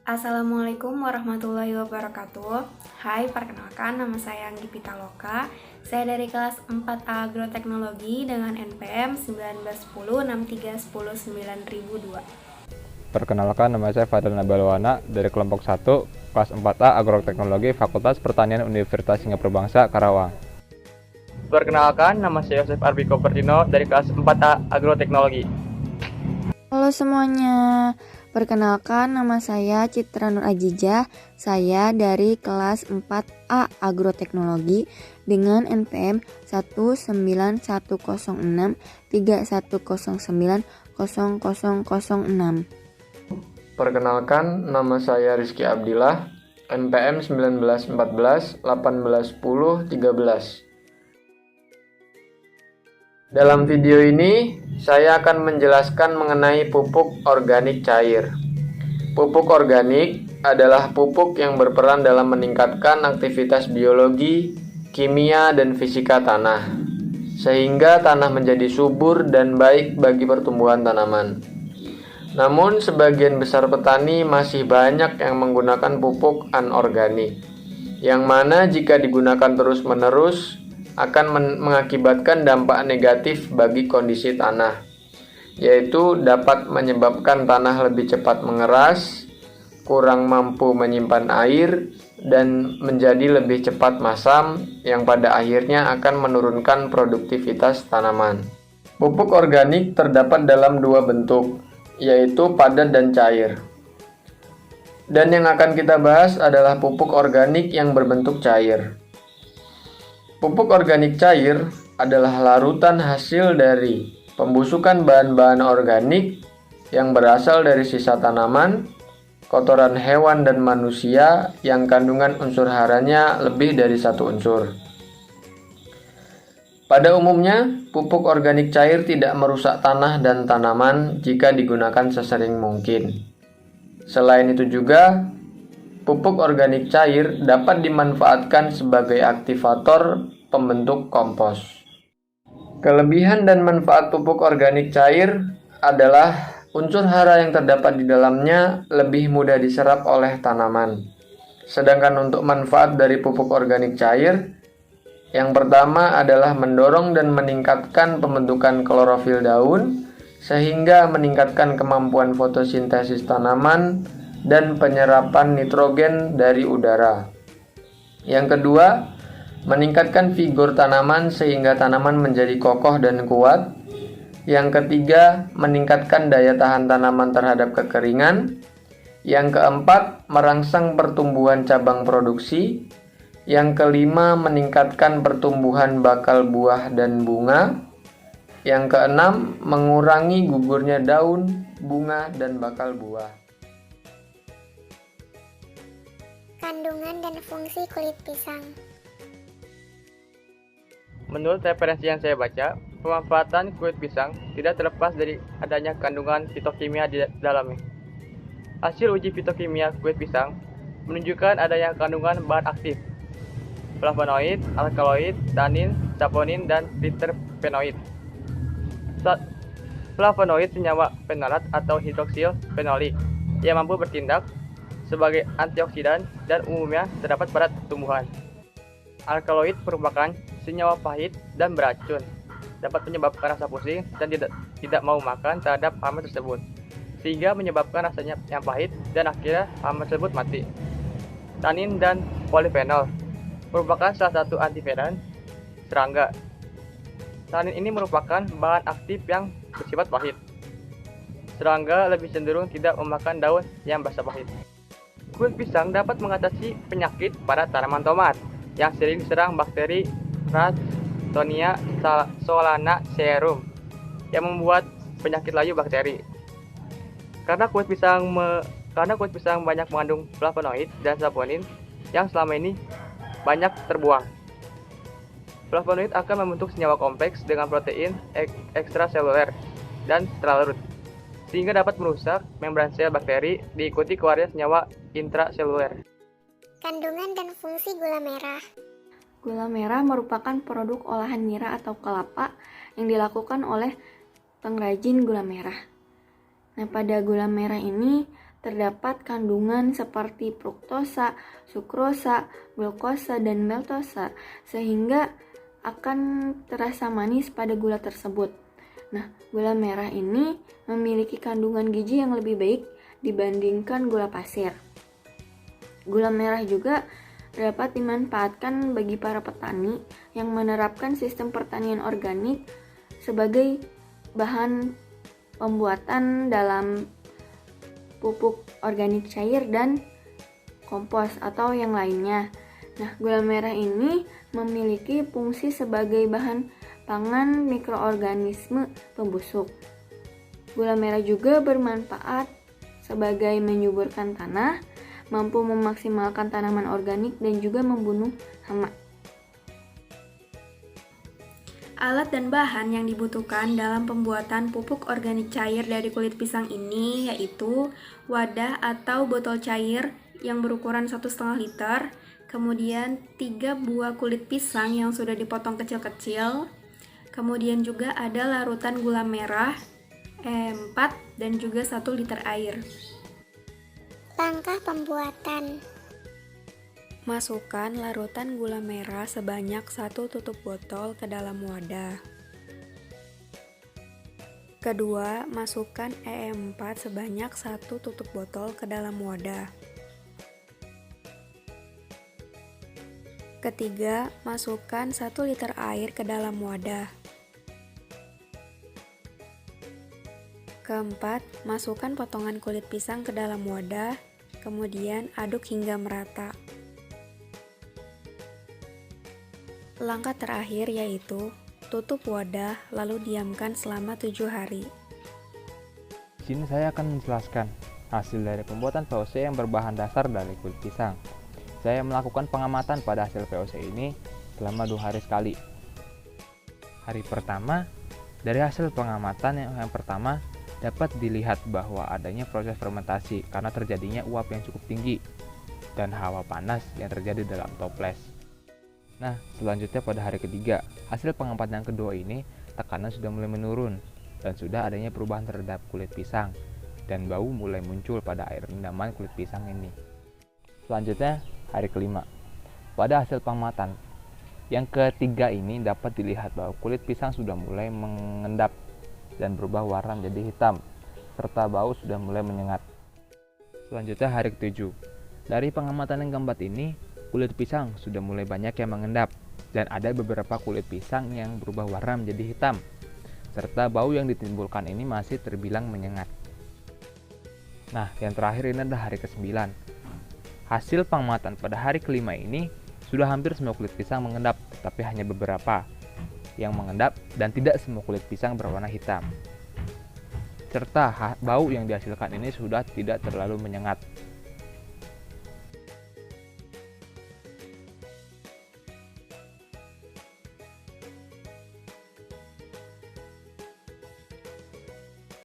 Assalamualaikum warahmatullahi wabarakatuh. Hai, perkenalkan nama saya Anggi Pitaloka. Saya dari kelas 4A Agroteknologi dengan NPM 191063109002. Perkenalkan, nama saya Fadil Nabalwana dari kelompok 1, kelas 4A Agroteknologi Fakultas Pertanian Universitas Singapura Bangsa, Karawang. Perkenalkan, nama saya Yosef Arbiko Pertino dari kelas 4A Agroteknologi. Halo semuanya, perkenalkan nama saya Citra Nur Ajijah. Saya dari kelas 4A Agroteknologi dengan NPM 1910931090006. Perkenalkan, nama saya Rizky Abdillah, NPM 1914-1810-13. Dalam video ini, saya akan menjelaskan mengenai pupuk organik cair. Pupuk organik adalah pupuk yang berperan dalam meningkatkan aktivitas biologi, kimia, dan fisika tanah, sehingga tanah menjadi subur dan baik bagi pertumbuhan tanaman. Namun, sebagian besar petani masih banyak yang menggunakan pupuk anorganik, yang mana jika digunakan terus-menerus akan mengakibatkan dampak negatif bagi kondisi tanah, yaitu dapat menyebabkan tanah lebih cepat mengeras, kurang mampu menyimpan air, dan menjadi lebih cepat masam, yang pada akhirnya akan menurunkan produktivitas tanaman. Pupuk organik terdapat dalam dua bentuk, yaitu padat dan cair. Dan yang akan kita bahas adalah pupuk organik yang berbentuk cair. Pupuk organik cair adalah larutan hasil dari pembusukan bahan-bahan organik yang berasal dari sisa tanaman, kotoran hewan dan manusia yang kandungan unsur haranya lebih dari satu unsur. Pada umumnya, pupuk organik cair tidak merusak tanah dan tanaman jika digunakan sesering mungkin. Selain itu juga, pupuk organik cair dapat dimanfaatkan sebagai aktivator pembentuk kompos. Kelebihan dan manfaat pupuk organik cair adalah unsur hara yang terdapat di dalamnya lebih mudah diserap oleh tanaman. Sedangkan untuk manfaat dari pupuk organik cair, yang pertama adalah mendorong dan meningkatkan pembentukan klorofil daun, sehingga meningkatkan kemampuan fotosintesis tanaman dan penyerapan nitrogen dari udara. Yang kedua, meningkatkan vigor tanaman sehingga tanaman menjadi kokoh dan kuat. Yang ketiga, meningkatkan daya tahan tanaman terhadap kekeringan. Yang keempat, merangsang pertumbuhan cabang produksi. Yang kelima, meningkatkan pertumbuhan bakal buah dan bunga. Yang keenam, mengurangi gugurnya daun, bunga, dan bakal buah. Kandungan dan fungsi kulit pisang. Menurut referensi yang saya baca, pemanfaatan kulit pisang tidak terlepas dari adanya kandungan fitokimia di dalamnya. Hasil uji fitokimia kulit pisang menunjukkan adanya kandungan bahan aktif, flavonoid, alkaloid, tanin, saponin, dan triterpenoid. Flavonoid senyawa fenolat atau hidroksil fenolik yang mampu bertindak sebagai antioksidan dan umumnya terdapat pada tumbuhan. Alkaloid merupakan senyawa pahit dan beracun, dapat menyebabkan rasa pusing dan tidak mau makan terhadap hama tersebut, sehingga menyebabkan rasanya yang pahit dan akhirnya hama tersebut mati. Tanin dan polifenol merupakan salah satu antivenan serangga. Tanin ini merupakan bahan aktif yang bersifat pahit. Serangga lebih cenderung tidak memakan daun yang basah pahit. Kulit pisang dapat mengatasi penyakit pada tanaman tomat yang sering diserang bakteri Rhamnonia solanacearum yang membuat penyakit layu bakteri. Karena kulit pisang banyak mengandung flavonoid dan saponin yang selama ini banyak terbuang. Flavonoid akan membentuk senyawa kompleks dengan protein ekstraseluler dan intraseluler, sehingga dapat merusak membran sel bakteri, diikuti keluarnya senyawa intraseluler. Kandungan dan fungsi gula merah. Gula merah merupakan produk olahan nira atau kelapa yang dilakukan oleh pengrajin gula merah. Nah, pada gula merah ini terdapat kandungan seperti fruktosa, sukrosa, glukosa, dan maltosa, sehingga akan terasa manis pada gula tersebut. Nah, gula merah ini memiliki kandungan gizi yang lebih baik dibandingkan gula pasir. Gula merah juga dapat dimanfaatkan bagi para petani yang menerapkan sistem pertanian organik sebagai bahan pembuatan dalam pupuk organik cair dan kompos atau yang lainnya. Nah, gula merah ini memiliki fungsi sebagai bahan pangan mikroorganisme pembusuk. Gula merah juga bermanfaat sebagai menyuburkan tanah, mampu memaksimalkan tanaman organik dan juga membunuh hama. Alat dan bahan yang dibutuhkan dalam pembuatan pupuk organik cair dari kulit pisang ini yaitu wadah atau botol cair yang berukuran 1,5 liter, kemudian 3 buah kulit pisang yang sudah dipotong kecil-kecil, kemudian juga ada larutan gula merah, 4 dan juga 1 liter air. Langkah pembuatan. Masukkan larutan gula merah sebanyak 1 tutup botol ke dalam wadah. Kedua, masukkan E4 sebanyak 1 tutup botol ke dalam wadah. Ketiga, masukkan 1 liter air ke dalam wadah. Keempat, masukkan potongan kulit pisang ke dalam wadah, kemudian aduk hingga merata. Langkah terakhir yaitu tutup wadah lalu diamkan selama 7 hari. Di sini saya akan menjelaskan hasil dari pembuatan VOC yang berbahan dasar dari kulit pisang. Saya melakukan pengamatan pada hasil VOC ini selama 2 hari sekali. Hari pertama, dari hasil pengamatan yang pertama dapat dilihat bahwa adanya proses fermentasi karena terjadinya uap yang cukup tinggi dan hawa panas yang terjadi dalam toples. Nah, selanjutnya pada hari ketiga, hasil pengamatan yang kedua ini tekanan sudah mulai menurun dan sudah adanya perubahan terhadap kulit pisang dan bau mulai muncul pada air rendaman kulit pisang ini. Selanjutnya, hari kelima. Pada hasil pengamatan yang ketiga ini dapat dilihat bahwa kulit pisang sudah mulai mengendap dan berubah warna menjadi hitam, serta bau sudah mulai menyengat. Selanjutnya hari ketujuh. Dari pengamatan yang keempat ini, kulit pisang sudah mulai banyak yang mengendap, dan ada beberapa kulit pisang yang berubah warna menjadi hitam, serta bau yang ditimbulkan ini masih terbilang menyengat. Nah, yang terakhir ini adalah hari ke-9. Hasil pengamatan pada hari kelima ini, sudah hampir semua kulit pisang mengendap, tapi hanya beberapa yang mengendap dan tidak semua kulit pisang berwarna hitam. Serta bau yang dihasilkan ini sudah tidak terlalu menyengat.